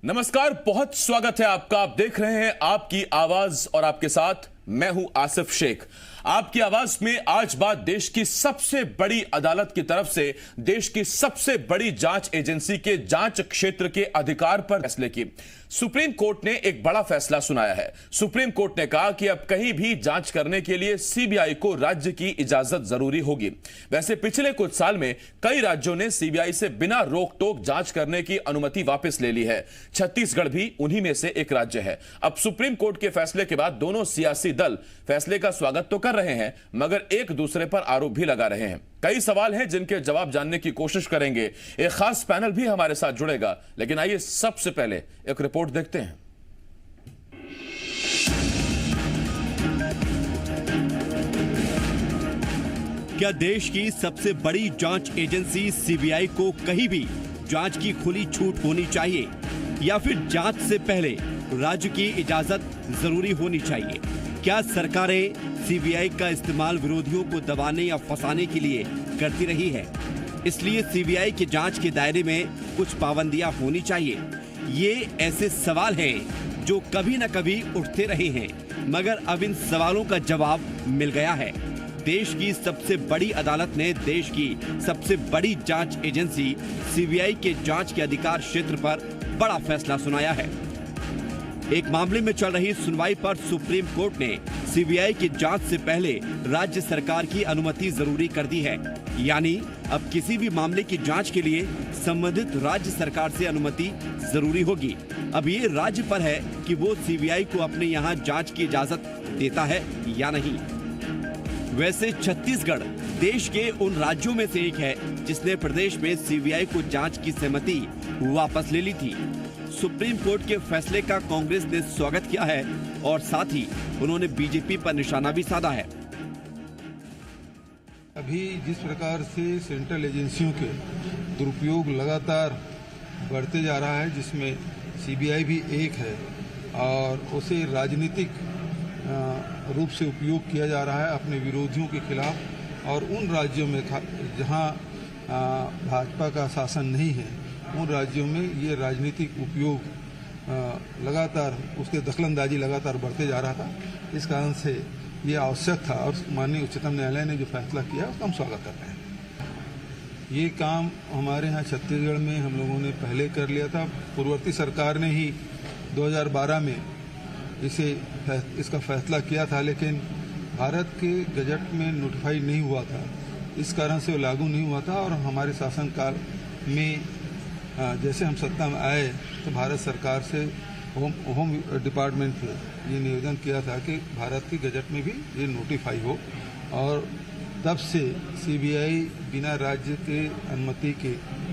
नमस्कार, बहुत स्वागत है आपका। आप देख रहे हैं आपकी आवाज और आपके साथ मैं हूं आसिफ शेख। आपकी आवाज में आज बात देश की सबसे बड़ी अदालत की तरफ से देश की सबसे बड़ी जांच एजेंसी के जांच क्षेत्र के अधिकार पर फैसले की। सुप्रीम कोर्ट ने एक बड़ा फैसला सुनाया है। सुप्रीम कोर्ट ने कहा कि अब कहीं भी जांच करने के लिए सीबीआई को राज्य की इजाजत जरूरी होगी। वैसे पिछले कुछ साल में कई राज्यों ने सीबीआई से बिना रोक टोक जांच करने की अनुमति वापस ले ली है। छत्तीसगढ़ भी उन्हीं में से एक राज्य है। अब सुप्रीम कोर्ट के फैसले के बाद दोनों सियासी दल फैसले का स्वागत तो कर रहे हैं, मगर एक दूसरे पर आरोप भी लगा रहे हैं। कई सवाल हैं जिनके जवाब जानने की कोशिश करेंगे। एक खास पैनल भी हमारे साथ जुड़ेगा, लेकिन आइए सबसे पहले एक रिपोर्ट देखते हैं। क्या देश की सबसे बड़ी जांच एजेंसी सीबीआई को कहीं भी जांच की खुली छूट होनी चाहिए, या फिर जांच से पहले राज्य की इजाजत जरूरी होनी चाहिए? क्या सरकारें सीबीआई का इस्तेमाल विरोधियों को दबाने या फंसाने के लिए करती रही है, इसलिए सीबीआई की जांच के दायरे में कुछ पाबंदियां होनी चाहिए? ये ऐसे सवाल हैं जो कभी न कभी उठते रहे हैं, मगर अब इन सवालों का जवाब मिल गया है। देश की सबसे बड़ी अदालत ने देश की सबसे बड़ी जांच एजेंसी सीबीआई के जांच के अधिकार क्षेत्र पर बड़ा फैसला सुनाया है। एक मामले में चल रही सुनवाई पर सुप्रीम कोर्ट ने सीबीआई की जांच से पहले राज्य सरकार की अनुमति जरूरी कर दी है। यानी अब किसी भी मामले की जांच के लिए संबंधित राज्य सरकार से अनुमति जरूरी होगी। अब ये राज्य पर है कि वो सीबीआई को अपने यहाँ जांच की इजाजत देता है या नहीं। वैसे छत्तीसगढ़ देश के उन राज्यों में से एक है जिसने प्रदेश में सीबीआई को जांच की सहमति वापस ले ली थी। सुप्रीम कोर्ट के फैसले का कांग्रेस ने स्वागत किया है और साथ ही उन्होंने बीजेपी पर निशाना भी साधा है। अभी जिस प्रकार से सेंट्रल एजेंसियों के दुरुपयोग लगातार बढ़ते जा रहा है, जिसमें सीबीआई भी एक है और उसे राजनीतिक रूप से उपयोग किया जा रहा है अपने विरोधियों के खिलाफ, और उन राज्यों में जहां भाजपा का शासन नहीं है, उन राज्यों में ये राजनीतिक उपयोग लगातार, उसके दखलंदाजी लगातार बढ़ते जा रहा था। इस कारण से ये आवश्यक था और माननीय उच्चतम न्यायालय ने जो फैसला किया उसका हम स्वागत कर रहे हैं। ये काम हमारे यहाँ छत्तीसगढ़ में हम लोगों ने पहले कर लिया था। पूर्ववर्ती सरकार ने ही 2012 में इसका फैसला किया था, लेकिन भारत के गजट में नोटिफाई नहीं हुआ था, इस कारण से वो लागू नहीं हुआ था। और हमारे शासनकाल में जैसे हम सत्ता में आए तो भारत सरकार से होम डिपार्टमेंट से ये निवेदन किया था कि भारत की गजट में भी ये नोटिफाई हो, और तब से सीबीआई बिना राज्य के अनुमति के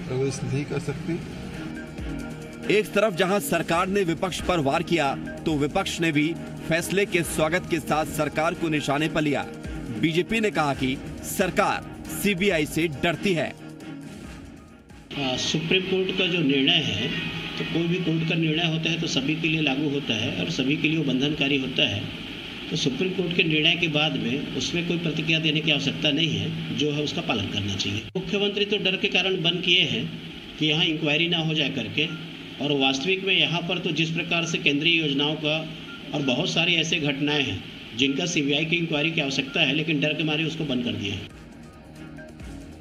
प्रवेश नहीं कर सकती। एक तरफ जहां सरकार ने विपक्ष पर वार किया, तो विपक्ष ने भी फैसले के स्वागत के साथ सरकार को निशाने पर लिया। बीजेपी ने कहा कि सरकार सीबीआई से डरती है। सुप्रीम कोर्ट का जो निर्णय है, तो कोई भी कोर्ट का निर्णय होता है तो सभी के लिए लागू होता है और सभी के लिए वो बंधनकारी होता है। तो सुप्रीम कोर्ट के निर्णय के बाद में उसमें कोई प्रतिक्रिया देने की आवश्यकता नहीं है, जो है उसका पालन करना चाहिए। मुख्यमंत्री तो डर के कारण बंद किए हैं कि यहाँ इंक्वायरी ना हो जाए करके, और वास्तविक में यहाँ पर तो जिस प्रकार से केंद्रीय योजनाओं का और बहुत सारी ऐसे घटनाएं हैं जिनका सीबीआई की इंक्वायरी की आवश्यकता है, लेकिन डर के मारे उसको बंद कर दिया है।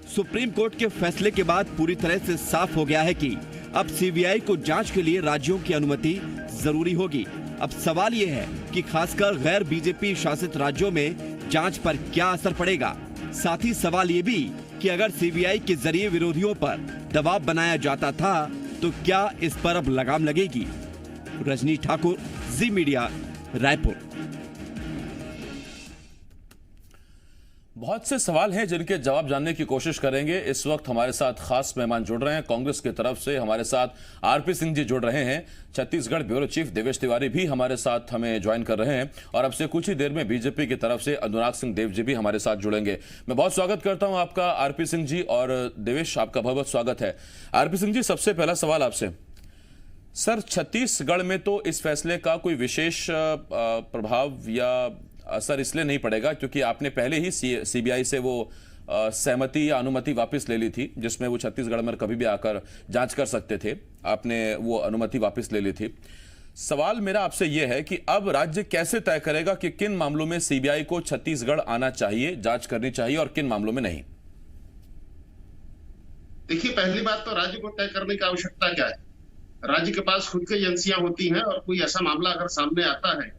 सुप्रीम कोर्ट के फैसले के बाद पूरी तरह से साफ हो गया है कि अब सीबीआई को जांच के लिए राज्यों की अनुमति जरूरी होगी। अब सवाल ये है कि खासकर गैर बीजेपी शासित राज्यों में जांच पर क्या असर पड़ेगा। साथ ही सवाल ये भी कि अगर सीबीआई के जरिए विरोधियों पर दबाव बनाया जाता था, तो क्या इस पर अब लगाम लगेगी? रजनी ठाकुर, जी मीडिया, रायपुर। बहुत से सवाल हैं जिनके जवाब जानने की कोशिश करेंगे। इस वक्त हमारे साथ खास मेहमान जुड़ रहे हैं। कांग्रेस की तरफ से हमारे साथ आरपी सिंह जी जुड़ रहे हैं। छत्तीसगढ़ ब्यूरो चीफ देवेश तिवारी भी हमारे साथ हमें ज्वाइन कर रहे हैं, और अब से कुछ ही देर में बीजेपी की तरफ से अनुराग सिंह देव जी भी हमारे साथ जुड़ेंगे। मैं बहुत स्वागत करता हूं आपका आरपी सिंह जी, और देवेश आपका बहुत बहुत स्वागत है। आरपी सिंह जी, सबसे पहला सवाल आपसे। सर, छत्तीसगढ़ में तो इस फैसले का कोई विशेष प्रभाव या असर इसलिए नहीं पड़ेगा क्योंकि आपने पहले ही सीबीआई से वो सहमति या अनुमति वापस ले ली थी, जिसमें वो छत्तीसगढ़ में कभी भी आकर जांच कर सकते थे। आपने वो अनुमति वापस ले ली थी। सवाल मेरा आपसे यह है कि अब राज्य कैसे तय करेगा कि किन मामलों में सीबीआई को छत्तीसगढ़ आना चाहिए, जांच करनी चाहिए, और किन मामलों में नहीं? देखिए, पहली बात तो राज्य को तय करने की आवश्यकता क्या है। राज्य के पास खुद की एजेंसियां होती हैं, और कोई ऐसा मामला अगर सामने आता है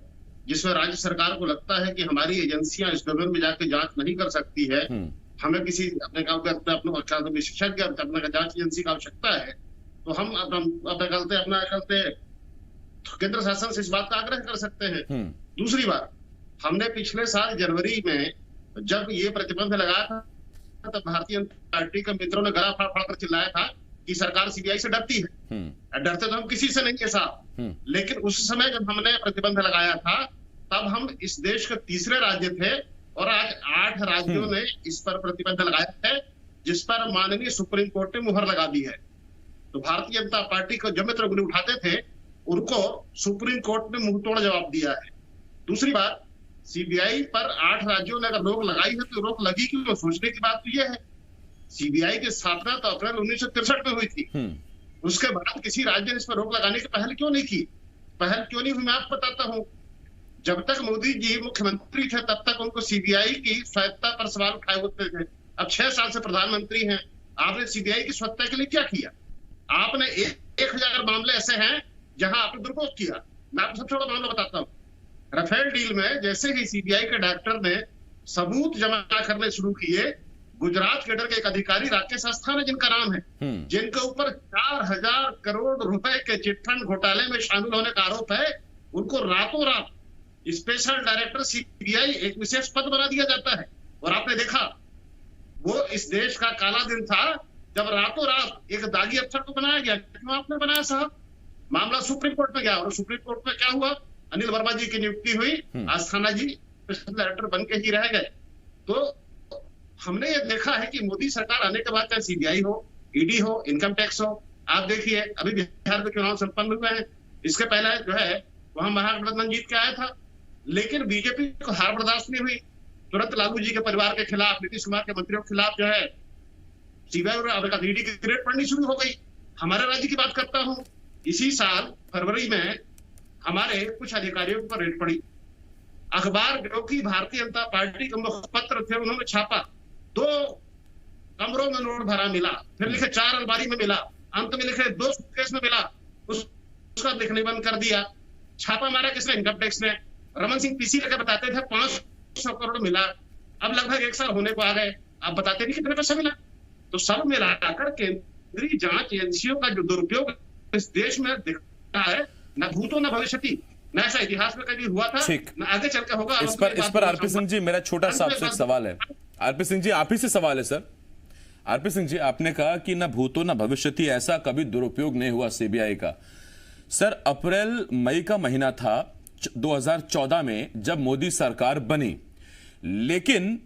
जिसमें राज्य सरकार को लगता है कि हमारी एजेंसियां इस डोमेन में जाकर जांच नहीं कर सकती है, हमें किसी अपने विशेषज्ञ अपने जांच एजेंसी की आवश्यकता है, तो हम अपने केंद्र शासन से इस बात का आग्रह कर सकते हैं। दूसरी बात, हमने पिछले साल जनवरी में जब ये प्रतिबंध लगाया था, तब भारतीय जनता पार्टी के मित्रों ने गला फाड़ फाड़ कर चिल्लाया था कि सरकार सीबीआई से डरती है। डरते तो हम किसी से नहीं है साहब, लेकिन उस समय जब हमने प्रतिबंध लगाया था, तब हम इस देश के तीसरे राज्य थे, और आज 8 राज्यों ने इस पर प्रतिबंध लगाया है, जिस पर माननीय सुप्रीम कोर्ट ने मुहर लगा दी है। तो भारतीय जनता पार्टी को जो मित्र उंगली उठाते थे, उनको सुप्रीम कोर्ट ने मुंह तोड़ जवाब दिया है। दूसरी बात, सीबीआई पर 8 राज्यों ने अगर रोक लगाई है तो रोक लगी क्यों? तो सोचने की बात तो यह है, सीबीआई की स्थापना तो अप्रैल 1963 में हुई थी। उसके बाद किसी राज्य ने इस पर रोक लगाने की पहल क्यों नहीं की? पहल क्यों नहीं हुई, मैं आपको बताता हूँ। जब तक मोदी जी मुख्यमंत्री थे, तब तक उनको सीबीआई की स्वायत्ता पर सवाल उठाए होते थे। अब 6 साल से प्रधानमंत्री हैं, आपने सीबीआई की स्वायत्ता के लिए क्या किया? आपने 1000 मामले ऐसे हैं जहां आपने दुरुपयोग किया। मैं आपको सबसे बड़ा मामला बताता हूँ। राफेल डील में जैसे ही सीबीआई के डायरेक्टर ने सबूत जमा करने शुरू किए, गुजरात केडर के एक अधिकारी राकेश अस्थाना है जिनका नाम है, जिनके ऊपर 4000 करोड़ रुपए के चिटफंड घोटाले में शामिल होने का आरोप है, उनको रातों रात स्पेशल डायरेक्टर सीबीआई एक विशेष पद बना दिया जाता है। और आपने देखा, वो इस देश का काला दिन था जब रातों रात एक दागी अफसर को बनाया गया। क्यों आपने बनाया साहब? मामला सुप्रीम कोर्ट में गया, और सुप्रीम कोर्ट में क्या हुआ? अनिल वर्मा जी की नियुक्ति हुई, अस्थाना जी स्पेशल डायरेक्टर बन के ही रह गए। तो हमने ये देखा है कि मोदी सरकार आने के बाद चाहे सीबीआई हो, ईडी हो, इनकम टैक्स हो, आप देखिए अभी बिहार में चुनाव संपन्न हुए हैं, इसके पहले जो है वहां महागठबंधन जीत के आया था, लेकिन बीजेपी को हार बर्दाश्त नहीं हुई। तुरंत लालू जी के परिवार के खिलाफ, नीतीश कुमार के मंत्रियों के खिलाफ जो है सीबीआई और ईडी की रेड पड़नी शुरू हो गई। हमारे राज्य की बात करता हूं, इसी साल फरवरी में हमारे कुछ अधिकारियों पर रेड पड़ी। अखबार जो कि भारतीय जनता पार्टी के मुखपत्र थे, उन्होंने छापा, 2 कमरों में नोट भरा मिला, फिर लिखे 4 अलमारी में मिला, अंत में लिखे 2 सूटकेस में मिला, उसका लिखने बंद कर दिया। छापा मारा किसने? इनकम टैक्स ने। रमन सिंह पीसी लेकर बताते थे 500 करोड़ मिला, अब लगभग 1 साल होने को आ गए, आप बताते नहीं कितने पैसा मिला। तो सब मिलाकर केंद्रीय जांच एजेंसियों का जो दुरुपयोग इस देश में दिख रहा है, न भूतो न भविष्यति, न ऐसा इतिहास में कभी हुआ था, न आगे चल के होगा। इस पर आरपी सिंह जी, मेरा छोटा सा आपसे एक सवाल है। आरपी सिंह जी, आप ही से सवाल है सर। आरपी सिंह जी, आपने कहा कि न भूतो न भविष्यति, ऐसा कभी दुरुपयोग नहीं हुआ सीबीआई का। सर, अप्रैल मई का महीना था 2014 में जब मोदी सरकार बनी, लेकिन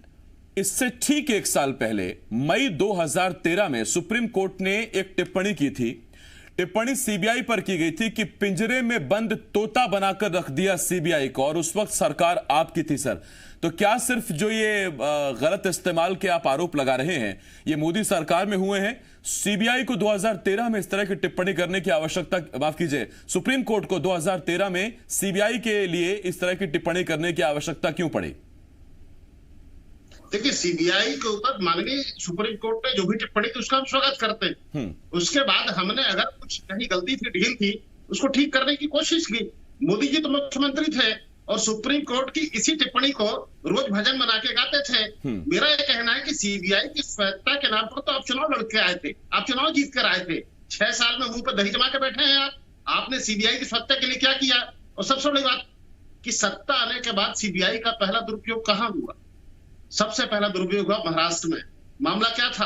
इससे ठीक 1 साल पहले मई 2013 में सुप्रीम कोर्ट ने एक टिप्पणी की थी। टिप्पणी सीबीआई पर की गई थी कि पिंजरे में बंद तोता बनाकर रख दिया सीबीआई को, और उस वक्त सरकार आपकी थी सर। तो क्या सिर्फ जो ये गलत इस्तेमाल के आप आरोप लगा रहे हैं, ये मोदी सरकार में हुए हैं? सीबीआई को 2013 में इस तरह की टिप्पणी करने की आवश्यकता, माफ कीजिए, सुप्रीम कोर्ट को 2013 में सीबीआई के लिए इस तरह की टिप्पणी करने की आवश्यकता क्यों पड़ी? देखिए, सीबीआई के ऊपर माननीय सुप्रीम कोर्ट ने जो भी टिप्पणी की उसका हम स्वागत करते हैं। उसके बाद हमने अगर कुछ कहीं गलती थी, ढील थी, उसको ठीक करने की कोशिश की। मोदी जी तो मुख्यमंत्री थे और सुप्रीम कोर्ट की इसी टिप्पणी को रोज भजन बना के गाते थे। मेरा यह कहना है कि सीबीआई की स्वायत्ता के नाम पर तो आप चुनाव लड़ के आए थे, आप चुनाव जीत कर आए थे। 6 साल में मुंह पर दही जमा के बैठे हैं आप। आपने सीबीआई की स्वायत्ता के लिए क्या किया? और सबसे बड़ी बात कि सत्ता आने के बाद सीबीआई का पहला दुरुपयोग कहां हुआ? सबसे पहला दुरुपयोग हुआ महाराष्ट्र में। मामला क्या था?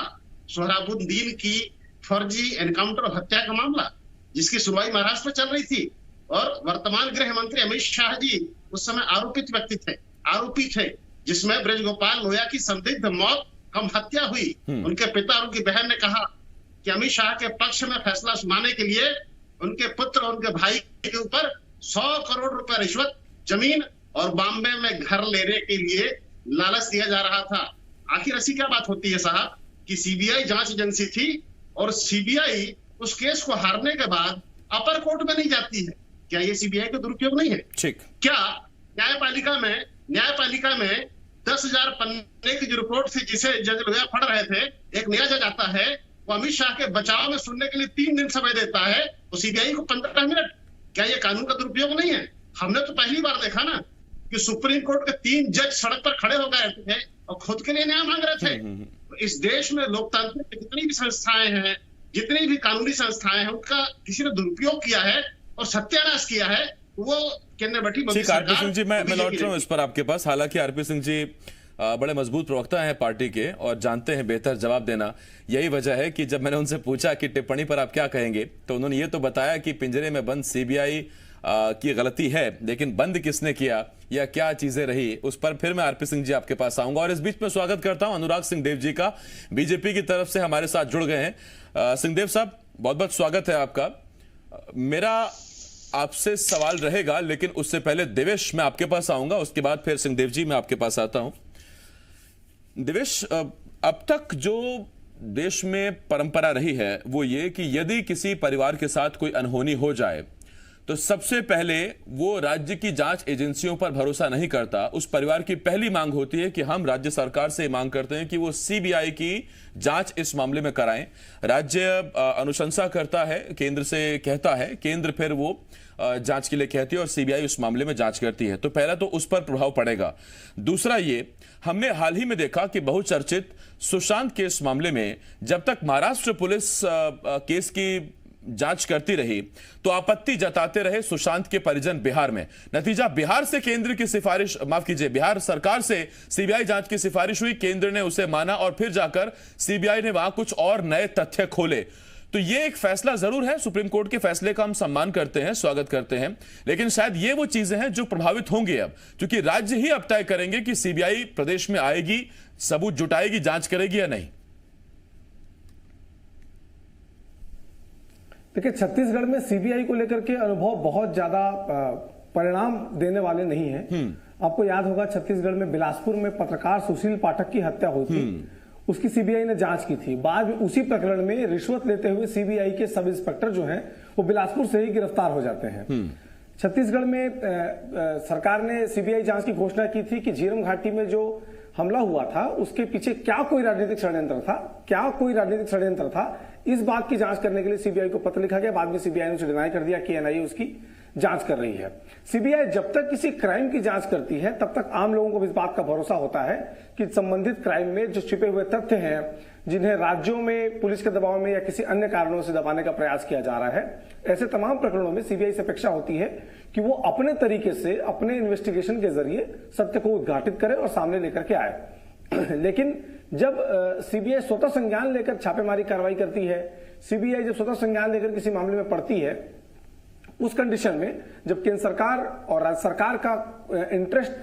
सोहराबुद्दीन की फर्जी एनकाउंटर और हत्या का मामला, जिसकी सुनवाई महाराष्ट्र में चल रही थी। और वर्तमान गृह मंत्री अमित शाह जी उस समय आरोपित व्यक्ति थे, आरोपी थे, जिसमें ब्रजगोपाल लोहिया की संदिग्ध मौत कम हत्या हुई। उनके पिता और उनकी बहन ने कहा कि अमित शाह के पक्ष में फैसला सुनाने के लिए उनके पुत्र और उनके भाई के ऊपर 100 करोड़ रुपए रिश्वत, जमीन और बॉम्बे में घर लेने के लिए लालच दिया जा रहा था। आखिर ऐसी क्या बात होती है साहब कि सीबीआई जांच एजेंसी थी और सीबीआई उस केस को हारने के बाद अपर कोर्ट में नहीं जाती है? क्या ये सीबीआई का दुरुपयोग नहीं है? ठीक। क्या न्यायपालिका में 10,000 पन्ने की जो रिपोर्ट थी जिसे जज लोहिया पढ़ रहे थे, एक नया जज आता है, वो अमित शाह के बचाव में सुनने के लिए 3 दिन समय देता है, तो सीबीआई को 15 मिनट। क्या ये कानून का दुरुपयोग नहीं है? हमने तो पहली बार देखा ना कि सुप्रीम कोर्ट के 3 जज सड़क पर खड़े हो गए थे और खुद के लिए न्याय मांग रहे थे। तो इस देश में लोकतंत्र की जितनी भी संस्थाएं हैं, जितनी भी कानूनी संस्थाएं हैं, उनका किसी ने दुरुपयोग किया है और सत्यानाश किया है, वो केंद्र बैठी मोदी सरकार। आरपी सिंह जी, मैं लौट रहा हूं इस पर आपके पास। हालांकि आरपी सिंह जी बड़े मजबूत प्रवक्ता हैं पार्टी के और जानते हैं बेहतर जवाब देना। यही वजह है कि जब मैंने उनसे पूछा कि टिप्पणी पर आप क्या कहेंगे, तो उन्होंने ये तो बताया कि पिंजरे में बंद सीबीआई की गलती है, लेकिन बंद किसने किया या क्या चीजें रही, उस पर फिर मैं आरपी सिंह जी आपके पास आऊंगा। और इस बीच में स्वागत करता हूं अनुराग सिंहदेव जी का, बीजेपी की तरफ से हमारे साथ जुड़ गए हैं। सिंहदेव साहब, बहुत बहुत स्वागत है आपका। मेरा आपसे सवाल रहेगा, लेकिन उससे पहले देवेश मैं आपके पास आऊंगा, उसके बाद फिर सिंहदेव जी मैं आपके पास आता हूं। देवेश, अब तक जो देश में परंपरा रही है वो ये कि यदि किसी परिवार के साथ कोई अनहोनी हो जाए तो सबसे पहले वो राज्य की जांच एजेंसियों पर भरोसा नहीं करता। उस परिवार की पहली मांग होती है कि हम राज्य सरकार से मांग करते हैं कि वो सीबीआई की जांच इस मामले में कराएं। राज्य अनुशंसा करता है, केंद्र से कहता है, केंद्र फिर वो जांच के लिए कहती है और सीबीआई उस मामले में जांच करती है। तो पहला तो उस पर प्रभाव पड़ेगा। दूसरा, ये हमने हाल ही में देखा कि बहुचर्चित सुशांत केस मामले में जब तक महाराष्ट्र पुलिस केस की जांच करती रही तो आपत्ति जताते रहे सुशांत के परिजन बिहार में। नतीजा, बिहार से केंद्र की सिफारिश, माफ कीजिए, बिहार सरकार से सीबीआई जांच की सिफारिश हुई, केंद्र ने उसे माना और फिर जाकर सीबीआई ने वहां कुछ और नए तथ्य खोले। तो ये एक फैसला जरूर है, सुप्रीम कोर्ट के फैसले का हम सम्मान करते हैं, स्वागत करते हैं, लेकिन शायद ये वो चीजें हैं जो प्रभावित होंगी अब, क्योंकि राज्य ही अब तय करेंगे कि सीबीआई प्रदेश में आएगी, सबूत जुटाएगी, जांच करेगी या नहीं। देखिए, छत्तीसगढ़ में सीबीआई को लेकर के अनुभव बहुत ज्यादा परिणाम देने वाले नहीं है। आपको याद होगा, छत्तीसगढ़ में बिलासपुर में पत्रकार सुशील पाठक की हत्या हुई थी, उसकी सीबीआई ने जांच की थी। बाद में उसी प्रकरण में रिश्वत लेते हुए सीबीआई के सब इंस्पेक्टर जो हैं वो बिलासपुर से ही गिरफ्तार हो जाते हैं। छत्तीसगढ़ में सरकार ने सीबीआई जांच की घोषणा की थी कि झीरम घाटी में जो हमला हुआ था उसके पीछे क्या कोई राजनीतिक षड्यंत्र था, इस बात की जांच करने के लिए सीबीआई को पत्र लिखा गया। बाद में सीबीआई ने उसे डिनाई कर दिया कि एनआईए उसकी जांच कर रही है। सीबीआई जब तक किसी क्राइम की जांच करती है तब तक आम लोगों को इस बात का भरोसा होता है कि संबंधित क्राइम में जो छिपे हुए तथ्य हैं, जिन्हें राज्यों में पुलिस के दबाव में या किसी अन्य कारणों से दबाने का प्रयास किया जा रहा है, ऐसे तमाम प्रकरणों में सीबीआई से अपेक्षा होती है कि वो अपने तरीके से, अपने इन्वेस्टिगेशन के जरिए सत्य को उद्घाटित करे और सामने लेकर के आए। लेकिन जब सीबीआई स्वतः संज्ञान लेकर छापेमारी कार्रवाई करती है, सीबीआई जब स्वतः संज्ञान लेकर किसी मामले में पड़ती है, उस कंडीशन में जब केंद्र सरकार और राज्य सरकार का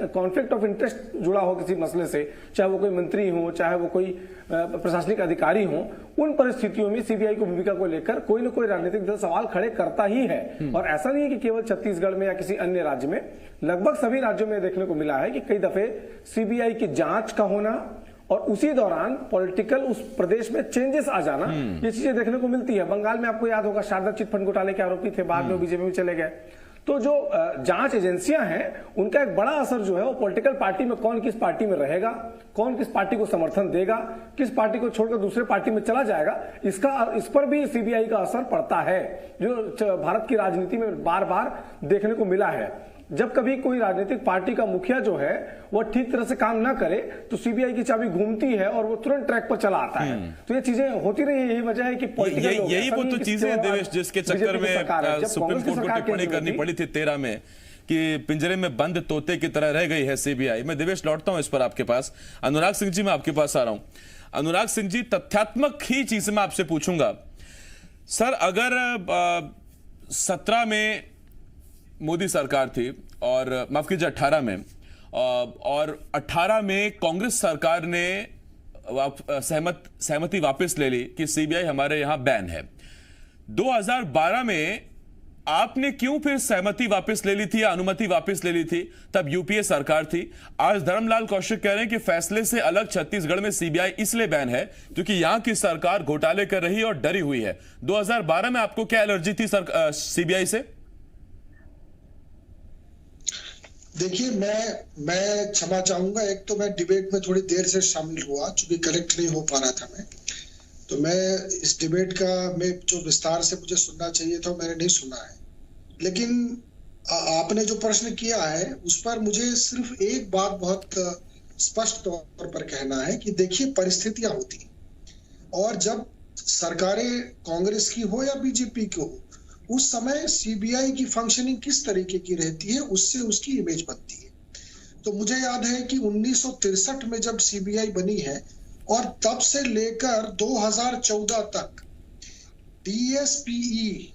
कॉन्फ्लिक्ट ऑफ इंटरेस्ट जुड़ा हो किसी मसले से, चाहे वो कोई मंत्री हो, चाहे वो कोई प्रशासनिक अधिकारी हो, उन परिस्थितियों में सीबीआई को भूमिका को लेकर कोई न कोई राजनीतिक दल सवाल खड़े करता ही है। और ऐसा नहीं है कि केवल छत्तीसगढ़ में या किसी अन्य राज्य में, लगभग सभी राज्यों में देखने को मिला है कि कई दफे सीबीआई की जांच का होना और उसी दौरान पॉलिटिकल उस प्रदेश में चेंजेस आ जाना, ये चीजें देखने को मिलती है। बंगाल में आपको याद होगा, शारदा चिटफंड घोटाले के आरोपी थे, बाद में बीजेपी में चले गए। तो जो जांच एजेंसियां हैं, उनका एक बड़ा असर जो है वो पॉलिटिकल पार्टी में, कौन किस पार्टी में रहेगा, कौन किस पार्टी को समर्थन देगा, किस पार्टी को छोड़कर दूसरे पार्टी में चला जाएगा, इस पर भी सीबीआई का असर पड़ता है, जो भारत की राजनीति में बार बार देखने को मिला है। जब कभी कोई राजनीतिक पार्टी का मुखिया जो है वो ठीक तरह से काम ना करे तो सीबीआई की चाबी घूमती है और वो तुरंत ट्रैक पर चला आता है। तो ये चीजें होती रही है। यही वजह है कि यही वो तो चीजें हैं देवेश, जिसके चक्कर में सुप्रीम कोर्ट को टिप्पणी करनी पड़ी थी 13 में कि पिंजरे में बंद तोते की तरह रह गई है सीबीआई। मैं देवेश लौटता हूं इस पर आपके पास। अनुराग सिंह जी, मैं आपके पास आ रहा हूं। अनुराग सिंह जी, तथ्यात्मक ही चीज मैं आपसे पूछूंगा। सर, अगर 17 में मोदी सरकार थी और माफ कीजिए 18 में, और 18 में कांग्रेस सरकार ने सहमति वापस ले ली कि सीबीआई हमारे यहां बैन है। 2012 में आपने क्यों फिर सहमति वापस ले ली थी या अनुमति वापस ले ली थी? तब यूपीए सरकार थी। आज धर्मलाल कौशिक कह रहे हैं कि फैसले से अलग छत्तीसगढ़ में सीबीआई इसलिए बैन है क्योंकि यहां की सरकार घोटाले कर रही है और डरी हुई है। 2012 में आपको क्या एलर्जी थी सीबीआई से? देखिए, मैं क्षमा चाहूंगा। एक तो मैं डिबेट में थोड़ी देर से शामिल हुआ, चूंकि कनेक्ट नहीं हो पा रहा था मैं, तो मैं इस डिबेट का में जो विस्तार से मुझे सुनना चाहिए था मैंने नहीं सुना है। लेकिन आपने जो प्रश्न किया है उस पर मुझे सिर्फ एक बात बहुत स्पष्ट तौर पर कहना है कि देखिए, परिस्थितियां होती हैं और जब सरकारें कांग्रेस की हो या बीजेपी की हो, उस समय सीबीआई की फंक्शनिंग किस तरीके की रहती है उससे उसकी इमेज बनती है। तो मुझे याद है कि 1963 में जब सीबीआई बनी है और तब से लेकर 2014 तक डीएसपीई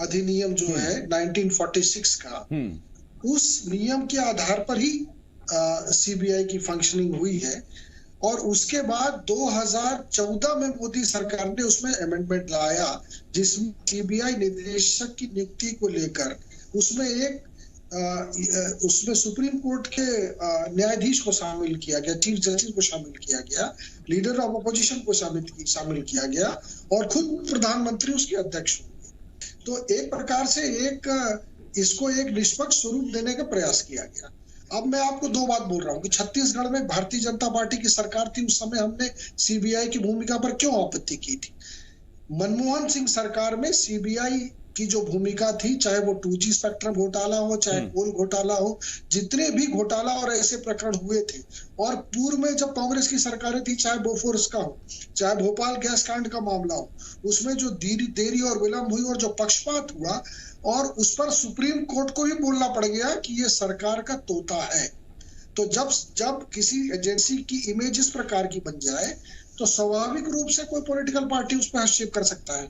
अधिनियम जो है 1946 का, उस नियम के आधार पर ही सीबीआई की फंक्शनिंग हुई है। और उसके बाद 2014 में मोदी सरकार ने उसमें अमेंडमेंट लाया जिसमें सीबीआई निदेशक की नियुक्ति को लेकर उसमें सुप्रीम कोर्ट के न्यायाधीश को शामिल किया गया, चीफ जस्टिस को शामिल किया गया, लीडर ऑफ अपोजिशन को शामिल किया गया और खुद प्रधानमंत्री उसके अध्यक्ष होंगे। तो एक प्रकार से इसको एक निष्पक्ष स्वरूप देने का प्रयास किया गया। अब मैं आपको दो बात बोल रहा हूँ कि छत्तीसगढ़ में भारतीय जनता पार्टी की सरकार थी, उस समय हमने सीबीआई की भूमिका पर क्यों आपत्ति की थी। मनमोहन सिंह सरकार में सीबीआई की जो भूमिका थी, चाहे वो 2G स्पेक्ट्रम घोटाला हो, चाहे कोल घोटाला हो, जितने भी घोटाला और ऐसे प्रकरण हुए थे, और पूर्व में जब कांग्रेस की सरकारें थी, चाहे बोफोर्स का हो, चाहे भोपाल गैस कांड का मामला हो, उसमें जो देरी और विलंब हुई और जो पक्षपात हुआ, और उस पर सुप्रीम कोर्ट को ही बोलना पड़ गया कि ये सरकार का तोता है। तो जब किसी एजेंसी की इमेज इस प्रकार की बन जाए तो स्वाभाविक रूप से कोई पॉलिटिकल पार्टी उस पर हस्तक्षेप कर सकता है।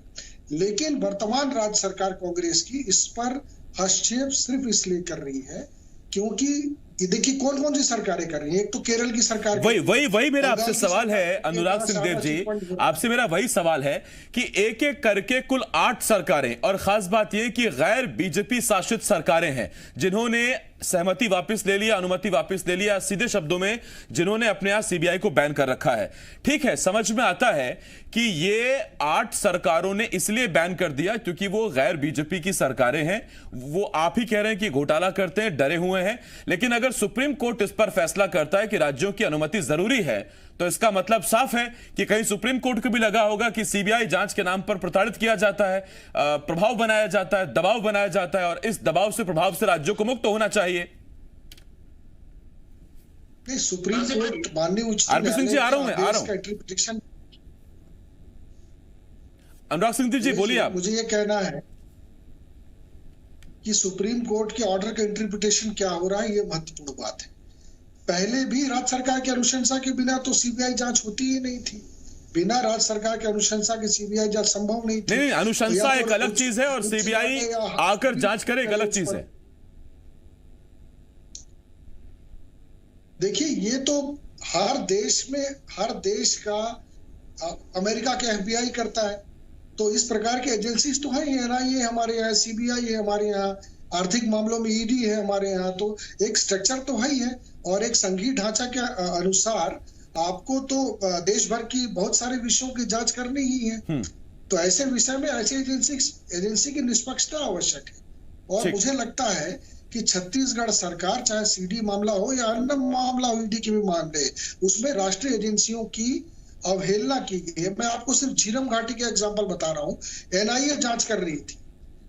लेकिन वर्तमान राज्य सरकार कांग्रेस की इस पर हस्तक्षेप सिर्फ इसलिए कर रही है क्योंकि ये देखिए कौन कौन सी सरकारें कर रही हैं। एक तो केरल की सरकार, वही मेरा आपसे सवाल है अनुराग सिंहदेव जी, आपसे मेरा वही सवाल है कि एक एक करके कुल 8 सरकारें, और खास बात यह कि गैर बीजेपी शासित सरकारें हैं जिन्होंने सहमति वापस ले लिया, अनुमति वापस ले लिया, सीधे शब्दों में जिन्होंने अपने यहां सीबीआई को बैन कर रखा है। ठीक है, समझ में आता है कि ये 8 सरकारों ने इसलिए बैन कर दिया क्योंकि वो गैर बीजेपी की सरकारें हैं। वो आप ही कह रहे हैं कि घोटाला करते हैं, डरे हुए हैं। लेकिन अगर सुप्रीम कोर्ट इस पर फैसला करता है कि राज्यों की अनुमति जरूरी है, तो इसका मतलब साफ है कि कहीं सुप्रीम कोर्ट को भी लगा होगा कि सीबीआई जांच के नाम पर प्रताड़ित किया जाता है, प्रभाव बनाया जाता है, दबाव बनाया जाता है, और इस दबाव से, प्रभाव से राज्यों को मुक्त होना चाहिए। नहीं, सुप्रीम कोर्ट माननीय उच्च आरपी सिंह जी, आ रहा हूं अनुराग सिंह जी, बोलिए आप। मुझे यह कहना है कि सुप्रीम कोर्ट के ऑर्डर का इंटरप्रिटेशन क्या हो रहा है, यह महत्वपूर्ण बात है। पहले भी राज्य सरकार की अनुशंसा के बिना तो सीबीआई जांच होती ही नहीं थी। बिना राज्य सरकार की अनुशंसा के सीबीआई जांच संभव नहीं थी। नहीं, अनुशंसा एक अलग चीज है और सीबीआई आकर जांच करे एक अलग चीज है। देखिए, ये तो हर देश का अमेरिका के एफबीआई करता है, तो इस प्रकार की एजेंसीज तो है, एनआईए हमारे यहाँ, सीबीआई है हमारे यहाँ, आर्थिक मामलों में ईडी है हमारे यहाँ। तो एक स्ट्रक्चर तो है ही है, और एक संघीय ढांचा के अनुसार आपको तो देश भर की बहुत सारे विषयों की जांच करनी ही है। तो ऐसे विषय में ऐसी एजेंसी की निष्पक्षता आवश्यक है। और मुझे लगता है कि छत्तीसगढ़ सरकार, चाहे सीडी मामला हो या अन्य मामला हो, ईडी के भी मामले, उसमें राष्ट्रीय एजेंसियों की अवहेलना की गई है। मैं आपको सिर्फ झीरम घाटी का एग्जांपल बता रहा हूँ। एनआईए जांच कर रही थी,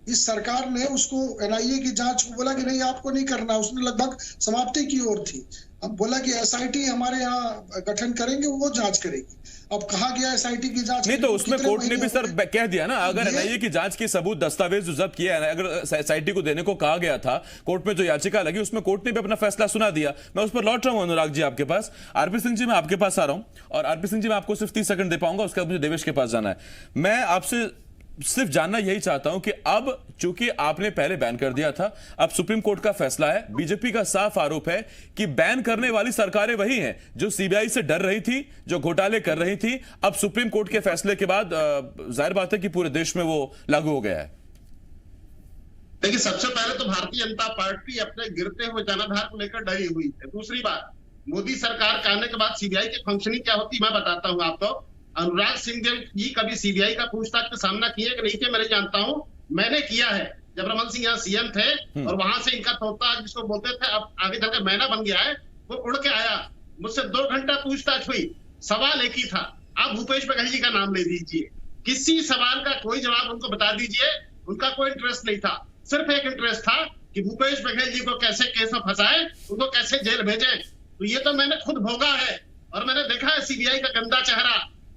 इस सरकार ने उसको एनआईए की जांच को बोला कि नहीं आपको नहीं करना, उसने लगभग समाप्ति की ओर थी। अब बोला कि एसआईटी हमारे यहाँ गठन करेंगे, वो जांच करेगी। अब कहा गया एसआईटी की जांच नहीं, तो उसमें कोर्ट ने भी सर कह दिया ना, अगर एनआईए की जांच के सबूत, दस्तावेज जो जब्त किया है, अगर एसआईटी को देने को कहा गया था, कोर्ट में जो याचिका लगी उसमें कोर्ट ने भी अपना फैसला सुना दिया। मैं उस पर लौट रहा हूं अनुराग जी आपके पास। आरपी सिंह जी, मैं आपके पास आ रहा हूं, और आरपी सिंह जी मैं आपको सिर्फ 30 सेकंड दे पाऊंगा, उसके बाद मुझे देवेश के पास जाना है। मैं आपसे सिर्फ जानना यही चाहता हूं कि अब चूंकि आपने पहले बैन कर दिया था, अब सुप्रीम कोर्ट का फैसला है, बीजेपी का साफ आरोप है कि बैन करने वाली सरकारें वही हैं जो सीबीआई से डर रही थी, जो घोटाले कर रही थी। अब सुप्रीम कोर्ट के फैसले के बाद जाहिर बात है कि पूरे देश में वो लागू हो गया है। देखिए, सबसे पहले तो भारतीय जनता पार्टी अपने गिरते हुए जनाधार को लेकर डरी हुई है। दूसरी बात, मोदी सरकार के आने के बाद सीबीआई की फंक्शनिंग क्या होती है मैं बताता हूं आपको। अनुराग सिंह जी कभी सीबीआई का पूछताछ का सामना किया कि नहीं किया मैं नहीं जानता हूं, मैंने किया है जब रमन सिंह यहाँ सीएम थे और वहां से इनका तोता जिसको बोलते थे अब आगे चलकर मैना बन गया है, वो उड़ के आया, मुझसे 2 घंटा पूछताछ हुई। सवाल एक ही था, आप भूपेश बघेल जी का नाम ले दीजिए, किसी सवाल का कोई जवाब उनको बता दीजिए। उनका कोई इंटरेस्ट नहीं था, सिर्फ एक इंटरेस्ट था कि भूपेश बघेल जी को कैसे केस में फंसाए, उनको कैसे जेल भेजें। तो ये तो मैंने खुद भोगा है और मैंने देखा है सीबीआई का गंदा चेहरा,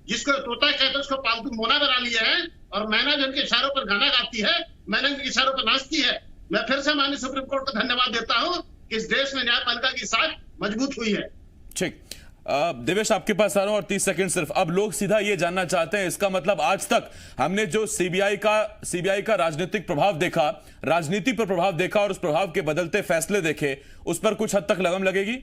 जिसको तोता कहते हैं उसको पालतू मोना बना लिया है और मैना जिनके इशारों पर गाना गाती है, मैंने उनके इशारों पर नाचती है। मैं फिर से माननीय सुप्रीम कोर्ट को धन्यवाद देता हूं कि इस देश में न्यायपालिका की साख मजबूत हुई है। ठीक, देवेश आपके पास आ रहा हूं और 30 सेकंड सिर्फ। अब लोग सीधा ये जानना चाहते हैं, इसका मतलब आज तक हमने जो सीबीआई का राजनीतिक प्रभाव देखा, राजनीति पर प्रभाव देखा और उस प्रभाव के बदलते फैसले देखे, उस पर कुछ हद तक लगम लगेगी?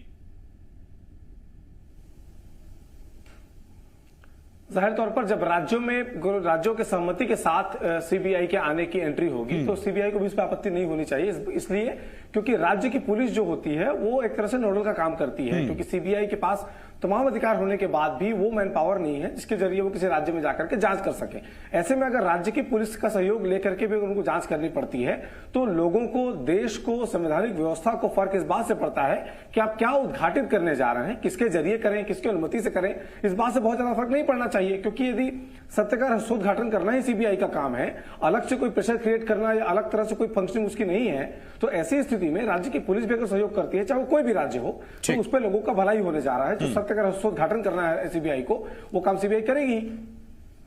जाहिर तौर पर जब राज्यों के सहमति के साथ सीबीआई के आने की एंट्री होगी तो सीबीआई को भी इस पर आपत्ति नहीं होनी चाहिए, इसलिए क्योंकि राज्य की पुलिस जो होती है वो एक तरह से नोडल का काम करती है, क्योंकि सीबीआई के पास तमाम अधिकार होने के बाद भी वो मैन पावर नहीं है जिसके जरिए वो किसी राज्य में जाकर के जांच कर सके। ऐसे में अगर राज्य की पुलिस का सहयोग लेकर के भी उनको जांच करनी पड़ती है तो लोगों को, देश को, संवैधानिक व्यवस्था को फर्क इस बात से पड़ता है कि आप क्या उद्घाटित करने जा रहे हैं, किसके जरिए करें, किसकी अनुमति से करें, इस बात से बहुत ज्यादा फर्क नहीं पड़ना चाहिए। क्योंकि यदि सत्य का रहस्योद्घाटन करना ही सीबीआई का काम है, अलग से कोई प्रेशर क्रिएट करना या अलग तरह से कोई फंक्शनिंग उसकी नहीं है, तो ऐसी स्थिति में राज्य की पुलिस भी अगर सहयोग करती है, चाहे वो कोई भी राज्य हो, तो उस पर लोगों का भलाई होने जा रहा है। जो सत्य का रहस्योद्घाटन करना है सीबीआई को, वो काम सीबीआई करेगी।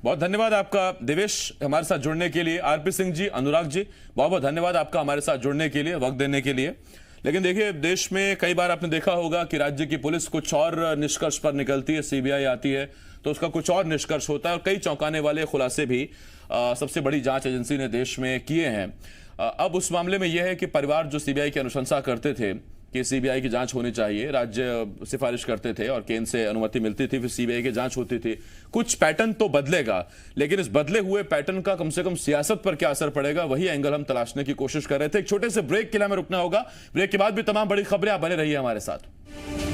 बहुत धन्यवाद आपका देवेश हमारे साथ जुड़ने के लिए। आरपी सिंह जी, अनुराग जी, बहुत बहुत धन्यवाद आपका हमारे साथ जुड़ने के लिए, वक्त देने के लिए। लेकिन देखिए, देश में कई बार आपने देखा होगा कि राज्य की पुलिस कुछ और निष्कर्ष पर निकलती है, सीबीआई आती है तो उसका कुछ और निष्कर्ष होता है और कई चौंकाने वाले खुलासे भी सबसे बड़ी जांच एजेंसी ने देश में किए हैं। अब उस मामले में यह है कि परिवार जो सीबीआई की अनुशंसा करते थे कि सीबीआई की जांच होनी चाहिए, राज्य सिफारिश करते थे और केंद्र से अनुमति मिलती थी, फिर सीबीआई की जांच होती थी। कुछ पैटर्न तो बदलेगा, लेकिन इस बदले हुए पैटर्न का कम से कम सियासत पर क्या असर पड़ेगा, वही एंगल हम तलाशने की कोशिश कर रहे थे। एक छोटे से ब्रेक के लिए हमें रुकना होगा। ब्रेक के बाद भी तमाम बड़ी खबरें, आप बने रहिए हमारे साथ।